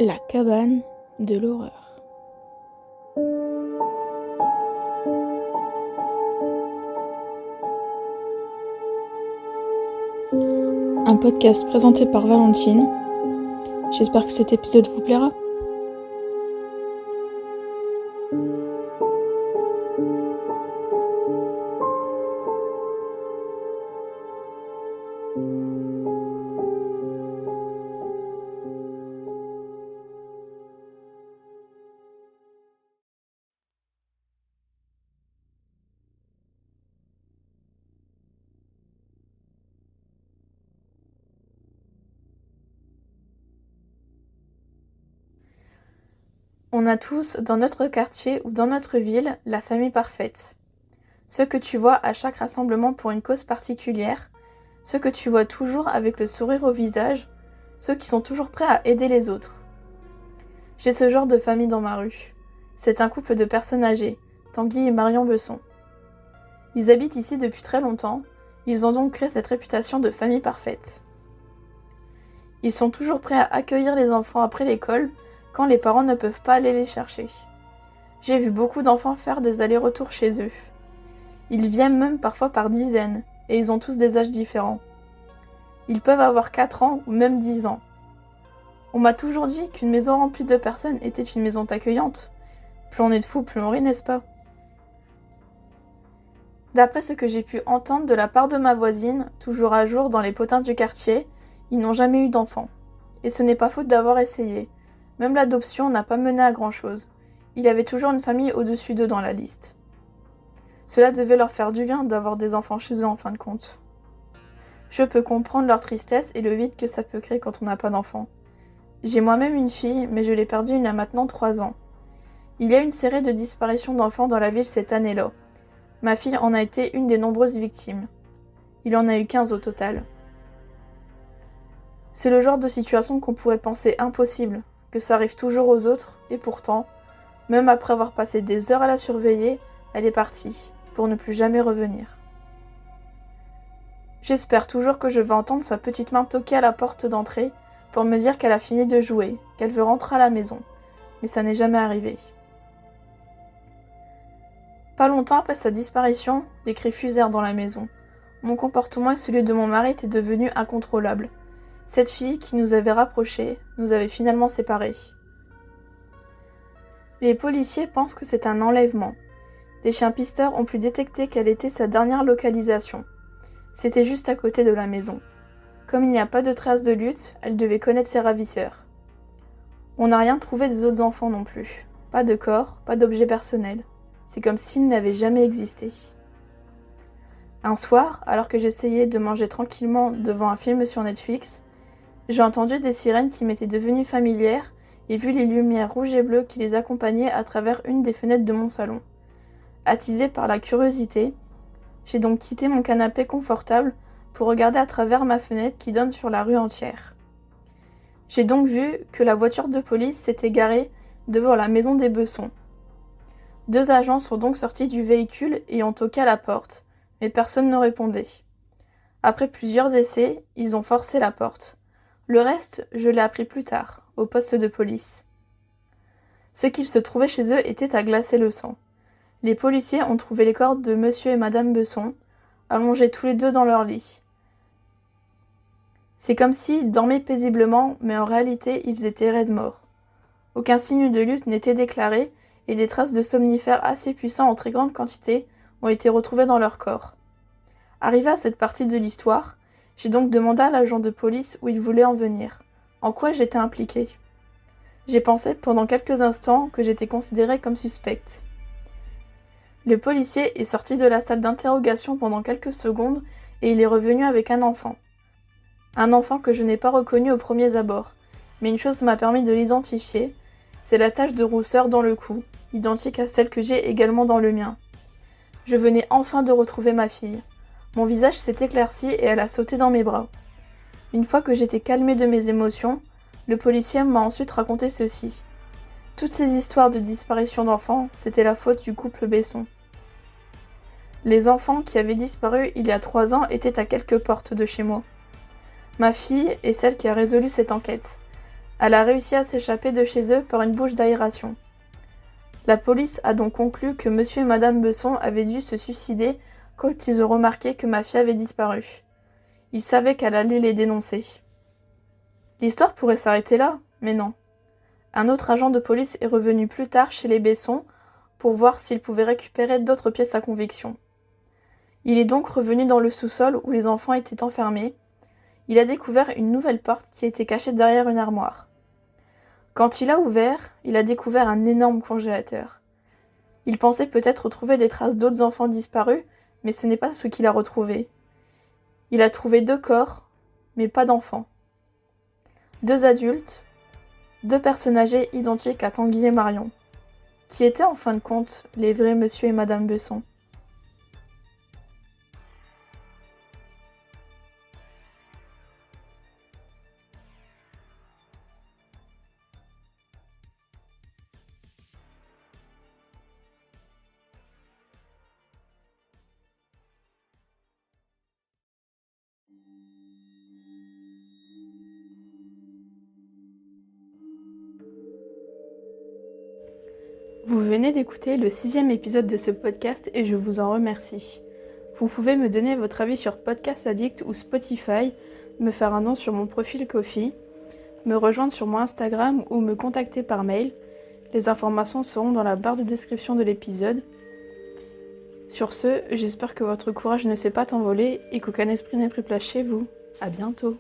La cabane de l'horreur. Un podcast présenté par Valentine. J'espère que cet épisode vous plaira. On a tous, dans notre quartier ou dans notre ville, la famille parfaite. Ceux que tu vois à chaque rassemblement pour une cause particulière, ceux que tu vois toujours avec le sourire au visage, ceux qui sont toujours prêts à aider les autres. J'ai ce genre de famille dans ma rue. C'est un couple de personnes âgées, Tanguy et Marion Besson. Ils habitent ici depuis très longtemps, ils ont donc créé cette réputation de famille parfaite. Ils sont toujours prêts à accueillir les enfants après l'école, quand les parents ne peuvent pas aller les chercher. J'ai vu beaucoup d'enfants faire des allers-retours chez eux. Ils viennent même parfois par dizaines, et ils ont tous des âges différents. Ils peuvent avoir 4 ans ou même 10 ans. On m'a toujours dit qu'une maison remplie de personnes était une maison accueillante. Plus on est de fous, plus on rit, n'est-ce pas ? D'après ce que j'ai pu entendre de la part de ma voisine, toujours à jour dans les potins du quartier, ils n'ont jamais eu d'enfants. Et ce n'est pas faute d'avoir essayé. Même l'adoption n'a pas mené à grand-chose. Il y avait toujours une famille au-dessus d'eux dans la liste. Cela devait leur faire du bien d'avoir des enfants chez eux en fin de compte. Je peux comprendre leur tristesse et le vide que ça peut créer quand on n'a pas d'enfants. J'ai moi-même une fille, mais je l'ai perdue il y a maintenant 3 ans. Il y a une série de disparitions d'enfants dans la ville cette année-là. Ma fille en a été une des nombreuses victimes. Il en a eu 15 au total. C'est le genre de situation qu'on pourrait penser impossible, que ça arrive toujours aux autres, et pourtant, même après avoir passé des heures à la surveiller, elle est partie, pour ne plus jamais revenir. J'espère toujours que je vais entendre sa petite main toquer à la porte d'entrée pour me dire qu'elle a fini de jouer, qu'elle veut rentrer à la maison, mais ça n'est jamais arrivé. Pas longtemps après sa disparition, les cris fusèrent dans la maison. Mon comportement et celui de mon mari étaient devenus incontrôlables. Cette fille qui nous avait rapprochés, nous avait finalement séparés. Les policiers pensent que c'est un enlèvement. Des chiens pisteurs ont pu détecter quelle était sa dernière localisation. C'était juste à côté de la maison. Comme il n'y a pas de traces de lutte, elle devait connaître ses ravisseurs. On n'a rien trouvé des autres enfants non plus. Pas de corps, pas d'objets personnels. C'est comme s'ils n'avaient jamais existé. Un soir, alors que j'essayais de manger tranquillement devant un film sur Netflix, j'ai entendu des sirènes qui m'étaient devenues familières et vu les lumières rouges et bleues qui les accompagnaient à travers une des fenêtres de mon salon. Attisée par la curiosité, j'ai donc quitté mon canapé confortable pour regarder à travers ma fenêtre qui donne sur la rue entière. J'ai donc vu que la voiture de police s'était garée devant la maison des Bessons. 2 agents sont donc sortis du véhicule et ont toqué à la porte, mais personne ne répondait. Après plusieurs essais, ils ont forcé la porte. Le reste, je l'ai appris plus tard, au poste de police. Ce qu'il se trouvait chez eux était à glacer le sang. Les policiers ont trouvé les corps de monsieur et madame Besson, allongés tous les deux dans leur lit. C'est comme s'ils dormaient paisiblement, mais en réalité, ils étaient raides morts. Aucun signe de lutte n'était déclaré, et des traces de somnifères assez puissants en très grande quantité ont été retrouvées dans leur corps. Arrivé à cette partie de l'histoire, j'ai donc demandé à l'agent de police où il voulait en venir, en quoi j'étais impliquée. J'ai pensé pendant quelques instants que j'étais considérée comme suspecte. Le policier est sorti de la salle d'interrogation pendant quelques secondes et il est revenu avec un enfant. Un enfant que je n'ai pas reconnu aux premiers abords, mais une chose m'a permis de l'identifier, c'est la tache de rousseur dans le cou, identique à celle que j'ai également dans le mien. Je venais enfin de retrouver ma fille. Mon visage s'est éclairci et elle a sauté dans mes bras. Une fois que j'étais calmée de mes émotions, le policier m'a ensuite raconté ceci. Toutes ces histoires de disparition d'enfants, c'était la faute du couple Besson. Les enfants qui avaient disparu il y a 3 ans étaient à quelques portes de chez moi. Ma fille est celle qui a résolu cette enquête. Elle a réussi à s'échapper de chez eux par une bouche d'aération. La police a donc conclu que monsieur et madame Besson avaient dû se suicider quand ils ont remarqué que ma fille avait disparu. Ils savaient qu'elle allait les dénoncer. L'histoire pourrait s'arrêter là, mais non. Un autre agent de police est revenu plus tard chez les Besson pour voir s'il pouvait récupérer d'autres pièces à conviction. Il est donc revenu dans le sous-sol où les enfants étaient enfermés. Il a découvert une nouvelle porte qui était cachée derrière une armoire. Quand il a ouvert, il a découvert un énorme congélateur. Il pensait peut-être retrouver des traces d'autres enfants disparus, mais ce n'est pas ce qu'il a retrouvé. Il a trouvé 2 corps, mais pas d'enfants. 2 adultes, 2 personnes âgées identiques à Tanguy et Marion, qui étaient en fin de compte les vrais monsieur et madame Besson. Vous venez d'écouter le 6e épisode de ce podcast et je vous en remercie. Vous pouvez me donner votre avis sur Podcast Addict ou Spotify, me faire un don sur mon profil Ko-fi, me rejoindre sur mon Instagram ou me contacter par mail. Les informations seront dans la barre de description de l'épisode. Sur ce, j'espère que votre courage ne s'est pas envolé et qu'aucun esprit n'est pris place chez vous. À bientôt.